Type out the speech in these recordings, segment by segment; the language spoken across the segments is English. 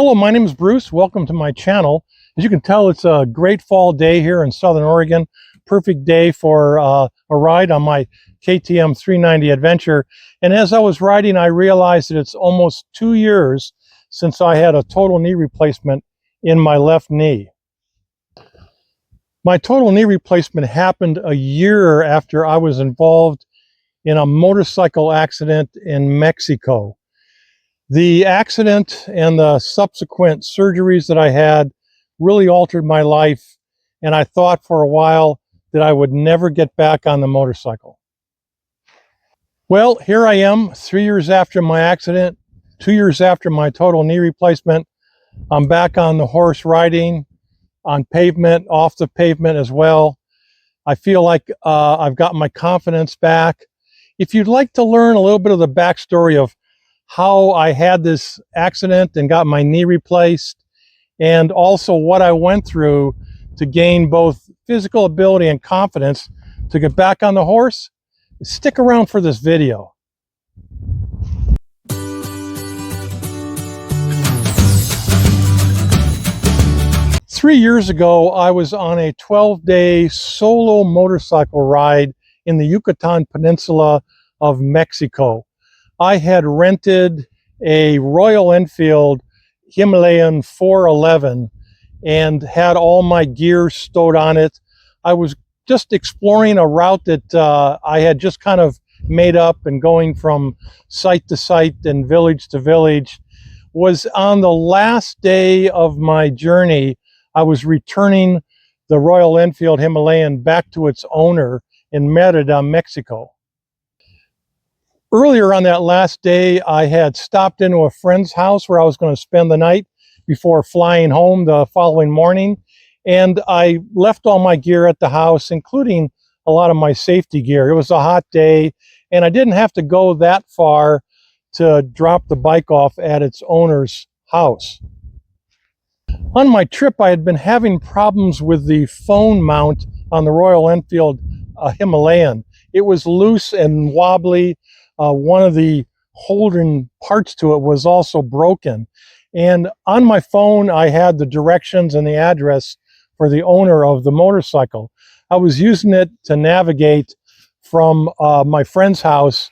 Hello, my name is Bruce. Welcome to my channel. As you can tell, it's a great fall day here in Southern Oregon. Perfect day for a ride on my KTM 390 Adventure. And as I was riding, I realized that it's almost 2 years since I had a total knee replacement in my left knee. My total knee replacement happened a year after I was involved in a motorcycle accident in Mexico. The accident and the subsequent surgeries that I had really altered my life, and I thought for a while that I would never get back on the motorcycle. Well, here I am, 3 years after my accident, 2 years after my total knee replacement. I'm back on the horse riding, on pavement, off the pavement as well. I feel like I've got my confidence back. If you'd like to learn a little bit of the backstory of how I had this accident and got my knee replaced, and also what I went through to gain both physical ability and confidence to get back on the horse, stick around for this video. Three years ago, I was on a 12-day solo motorcycle ride in the Yucatan Peninsula of Mexico. I had rented a Royal Enfield Himalayan 411 and had all my gear stowed on it. I was just exploring a route that I had just kind of made up and going from site to site and village to village. Was on the last day of my journey, I was returning the Royal Enfield Himalayan back to its owner in Mérida, Mexico. Earlier on that last day, I had stopped into a friend's house where I was going to spend the night before flying home the following morning. And I left all my gear at the house, including a lot of my safety gear. It was a hot day, and I didn't have to go that far to drop the bike off at its owner's house. On my trip, I had been having problems with the phone mount on the Royal Enfield Himalayan. It was loose and wobbly. One of the holding parts to it was also broken. And on my phone, I had the directions and the address for the owner of the motorcycle. I was using it to navigate from my friend's house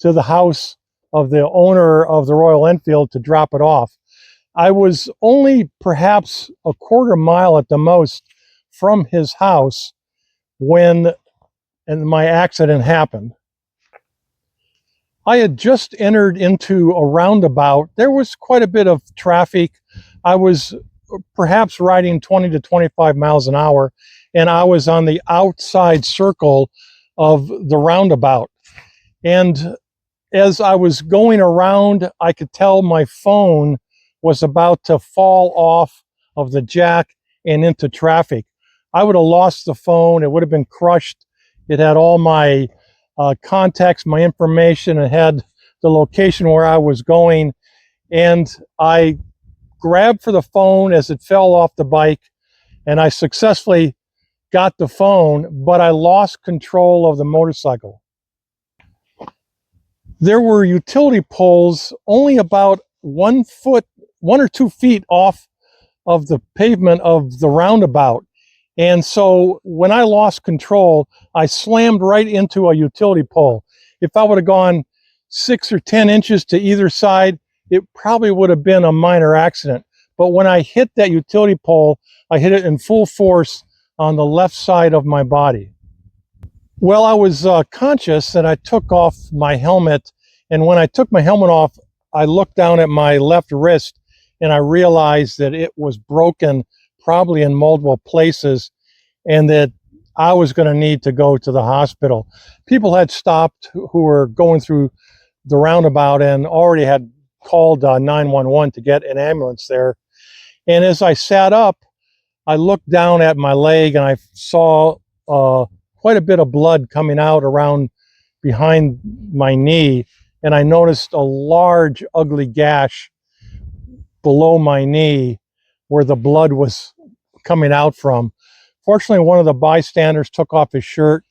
to the house of the owner of the Royal Enfield to drop it off. I was only perhaps a quarter mile at the most from his house when my accident happened. I had just entered into a roundabout. There was quite a bit of traffic. I was perhaps riding 20 to 25 miles an hour, and I was on the outside circle of the roundabout. And as I was going around, I could tell my phone was about to fall off of the jack and into traffic. I would have lost the phone. It would have been crushed. It had all my contacts, my information. It had the location where I was going, and I grabbed for the phone as it fell off the bike, and I successfully got the phone, but I lost control of the motorcycle. There were utility poles only about 1 or 2 feet off of the pavement of the roundabout. And so when I lost control, I slammed right into a utility pole. If I would have gone 6 or 10 inches to either side, it probably would have been a minor accident. But when I hit that utility pole, I hit it in full force on the left side of my body. Well, I was conscious, and I took off my helmet. And when I took my helmet off, I looked down at my left wrist, and I realized that it was broken, probably in multiple places, and that I was going to need to go to the hospital. People had stopped who were going through the roundabout and already had called 911 to get an ambulance there. And as I sat up, I looked down at my leg, and I saw quite a bit of blood coming out around behind my knee. And I noticed a large, ugly gash below my knee where the blood was coming out from. Fortunately, one of the bystanders took off his shirt,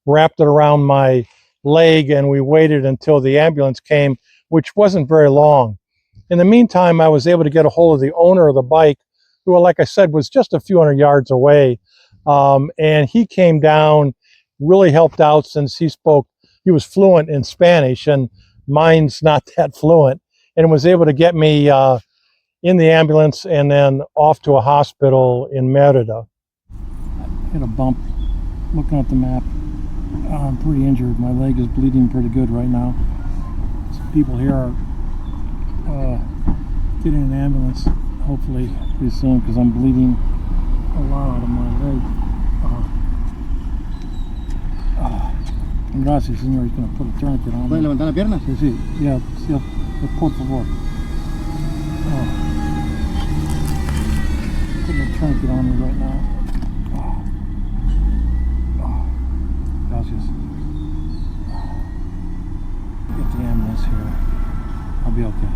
wrapped it around my leg, and we waited until the ambulance came, which wasn't very long. In the meantime, I was able to get a hold of the owner of the bike, who, like I said, was just a few hundred yards away. And he came down, really helped out since he was fluent in Spanish, and mine's not that fluent, and was able to get me in the ambulance and then off to a hospital in Merida. Hit a bump. Looking at the map, I'm pretty injured. My leg is bleeding pretty good right now. Some people here are getting an ambulance, hopefully pretty soon, because I'm bleeding a lot out of my leg. Gracias, señor. He's going to put a tourniquet on me. ¿Puede levantar la pierna? Sí, sí. Yeah, sí, por favor. Putting a tourniquet on me right now. Gracias. Get the ambulance here. I'll be okay.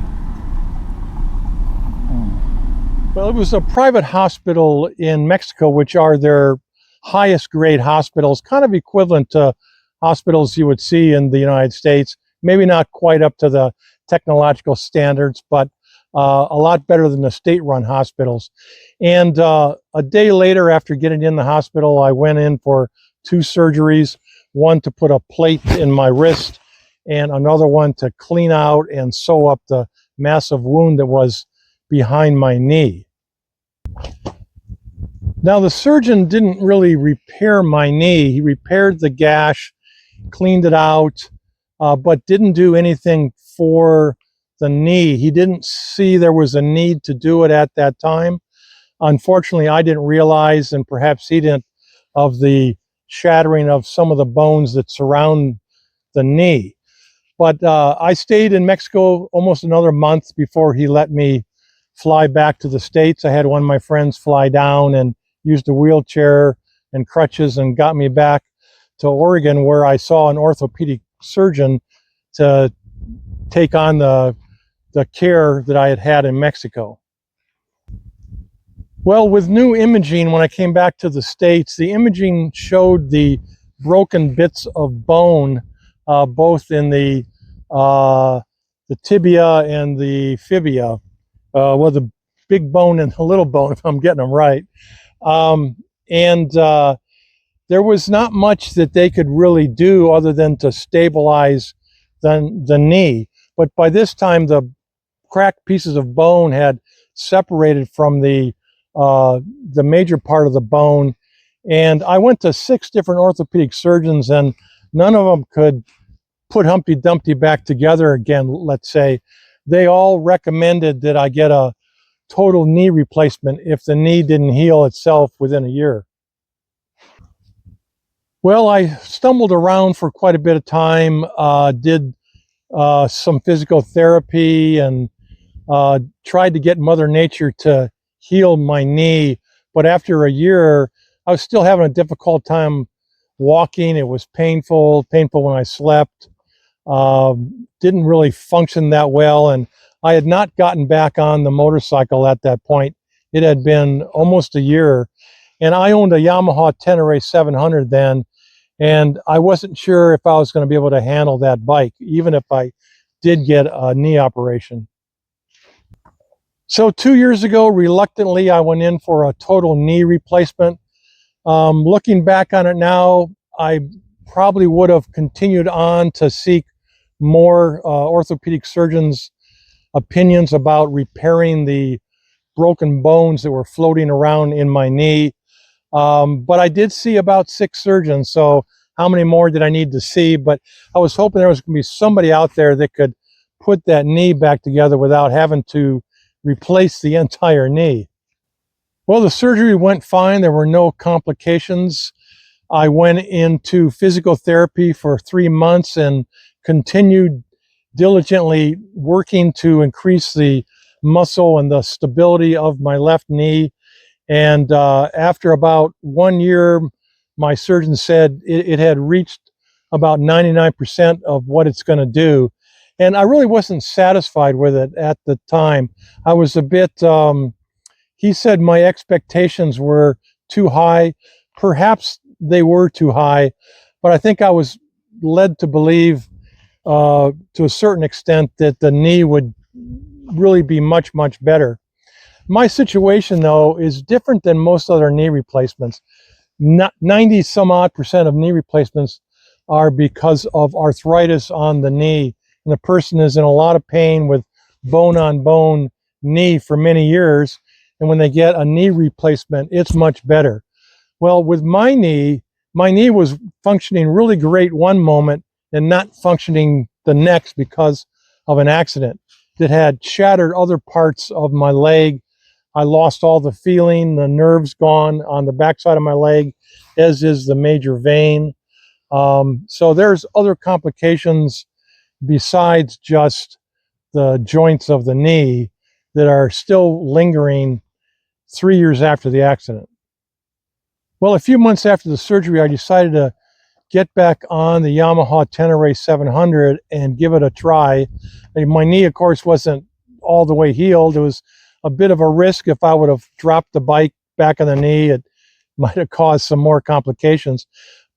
Well, it was a private hospital in Mexico, which are their highest grade hospitals, kind of equivalent to hospitals you would see in the United States. Maybe not quite up to the technological standards, but a lot better than the state-run hospitals. And a day later, after getting in the hospital, I went in for 2 surgeries, one to put a plate in my wrist and another one to clean out and sew up the massive wound that was behind my knee. Now, the surgeon didn't really repair my knee. He repaired the gash, cleaned it out, but didn't do anything for the knee. He didn't see there was a need to do it at that time. Unfortunately, I didn't realize, and perhaps he didn't, of the shattering of some of the bones that surround the knee. But I stayed in Mexico almost another month before he let me fly back to the States. I had one of my friends fly down and used a wheelchair and crutches and got me back to Oregon, where I saw an orthopedic surgeon to take on the care that I had had in Mexico. Well, with new imaging, when I came back to the States, the imaging showed the broken bits of bone, both in the tibia and the fibia, well, the big bone and the little bone, if I'm getting them right. There was not much that they could really do other than to stabilize the knee. But by this time, the cracked pieces of bone had separated from the major part of the bone. And I went to 6 different orthopedic surgeons, and none of them could put Humpty Dumpty back together again, let's say. They all recommended that I get a total knee replacement if the knee didn't heal itself within a year. Well, I stumbled around for quite a bit of time, did some physical therapy, and tried to get Mother Nature to heal my knee. But after a year, I was still having a difficult time walking. It was painful when I slept. Didn't really function that well, and I had not gotten back on the motorcycle at that point. It had been almost a year, and I owned a Yamaha Tenere 700 then, and I wasn't sure if I was going to be able to handle that bike, even if I did get a knee operation. So 2 years ago, reluctantly, I went in for a total knee replacement. Looking back on it now, I probably would have continued on to seek more orthopedic surgeons' opinions about repairing the broken bones that were floating around in my knee. But I did see about 6 surgeons, so how many more did I need to see? But I was hoping there was going to be somebody out there that could put that knee back together without having to replace the entire knee. Well, the surgery went fine. There were no complications. I went into physical therapy for 3 months and continued diligently working to increase the muscle and the stability of my left knee. And after about 1 year, my surgeon said it had reached about 99% of what it's going to do. And I really wasn't satisfied with it at the time. I was a bit, he said my expectations were too high. Perhaps they were too high, but I think I was led to believe to a certain extent that the knee would really be much, much better. My situation, though, is different than most other knee replacements. 90 some odd percent of knee replacements are because of arthritis on the knee, and the person is in a lot of pain with bone on bone knee for many years, and when they get a knee replacement, it's much better. Well, with my knee was functioning really great one moment and not functioning the next because of an accident that had shattered other parts of my leg. I lost all the feeling, the nerves gone on the backside of my leg, as is the major vein. So there's other complications besides just the joints of the knee that are still lingering 3 years after the accident. Well, a few months after the surgery, I decided to get back on the Yamaha Tenere 700 and give it a try. My knee, of course, wasn't all the way healed. It was a bit of a risk. If I would have dropped the bike back on the knee, it might have caused some more complications.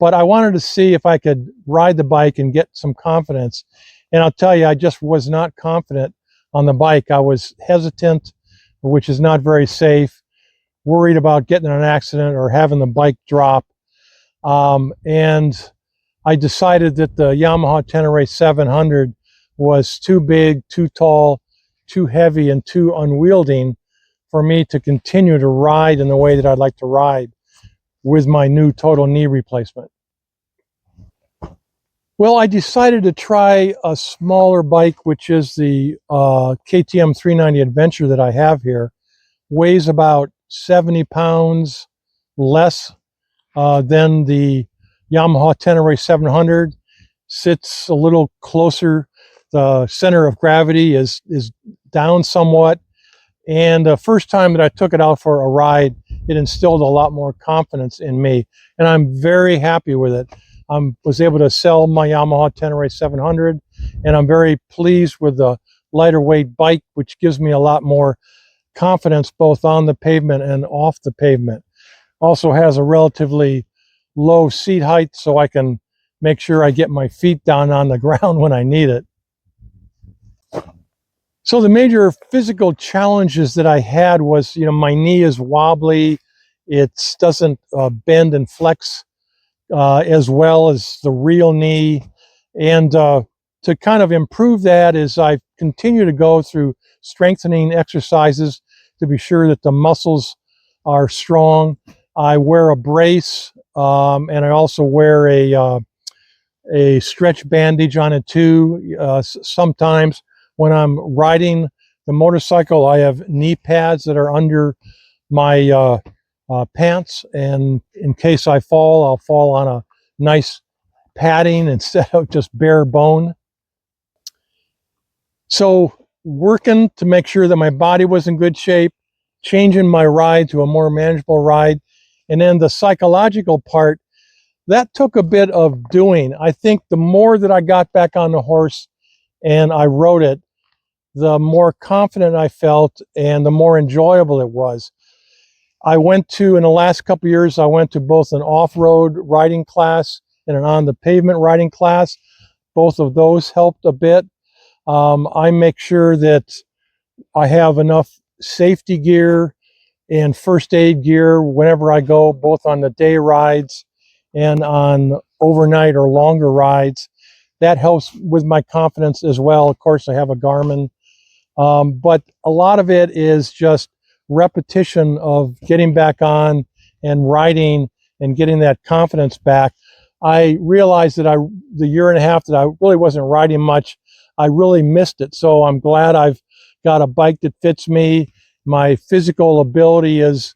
But I wanted to see if I could ride the bike and get some confidence. And I'll tell you, I just was not confident on the bike. I was hesitant, which is not very safe, worried about getting in an accident or having the bike drop. And I decided that the Yamaha Tenere 700 was too big, too tall, too heavy, and too unwielding for me to continue to ride in the way that I'd like to ride with my new total knee replacement. Well, I decided to try a smaller bike, which is the KTM 390 Adventure that I have here. Weighs about 70 pounds less than the Yamaha Tenere 700. Sits a little closer. The center of gravity is down somewhat. And the first time that I took it out for a ride, it instilled a lot more confidence in me. And I'm very happy with it. I was able to sell my Yamaha Tenere 700, and I'm very pleased with the lighter weight bike, which gives me a lot more confidence both on the pavement and off the pavement. Also has a relatively low seat height, so I can make sure I get my feet down on the ground when I need it. So the major physical challenges that I had was, my knee is wobbly. It doesn't bend and flex as well as the real knee. And to kind of improve that is I continue to go through strengthening exercises to be sure that the muscles are strong. I wear a brace, and I also wear a stretch bandage on it too. Sometimes when I'm riding the motorcycle, I have knee pads that are under my pants, and in case I fall, I'll fall on a nice padding instead of just bare bone. So working to make sure that my body was in good shape, changing my ride to a more manageable ride, and then the psychological part, that took a bit of doing. I think the more that I got back on the horse and I rode it, the more confident I felt and the more enjoyable it was. In the last couple of years, I went to both an off-road riding class and an on the pavement riding class. Both of those helped a bit. I make sure that I have enough safety gear and first aid gear whenever I go, both on the day rides and on overnight or longer rides. That helps with my confidence as well. Of course, I have a Garmin. But a lot of it is just repetition of getting back on and riding and getting that confidence back. I realized that the year and a half that I really wasn't riding much, I really missed it. So I'm glad I've got a bike that fits me. My physical ability is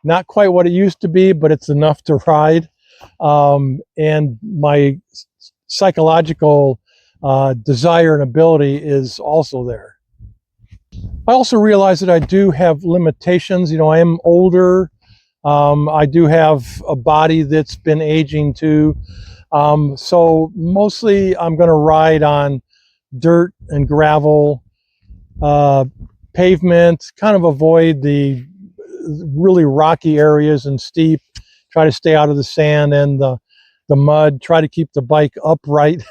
not quite what it used to be, but it's enough to ride. And my psychological desire and ability is also there. I also realize that I do have limitations. I am older. I do have a body that's been aging too. So mostly I'm going to ride on dirt and gravel, pavement, kind of avoid the really rocky areas and steep, try to stay out of the sand and the mud, try to keep the bike upright.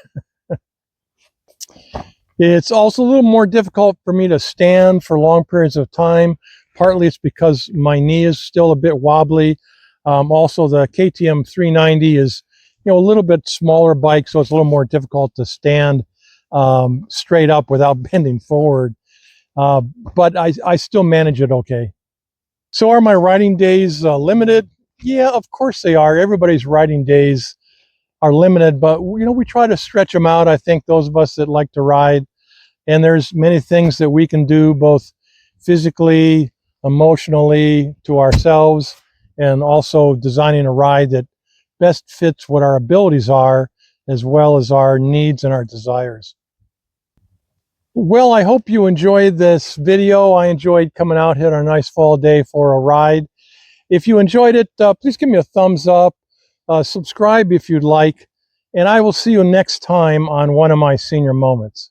It's also a little more difficult for me to stand for long periods of time. Partly it's because my knee is still a bit wobbly. Also, the KTM 390 is, a little bit smaller bike, so it's a little more difficult to stand straight up without bending forward. But I still manage it okay. So are my riding days limited? Yeah, of course they are. Everybody's riding days are limited, but we try to stretch them out. I think those of us that like to ride, and there's many things that we can do both physically, emotionally, to ourselves, and also designing a ride that best fits what our abilities are as well as our needs and our desires. Well, I hope you enjoyed this video. I enjoyed coming out here on a nice fall day for a ride. If you enjoyed it, please give me a thumbs up, subscribe if you'd like, and I will see you next time on One of My Senior Moments.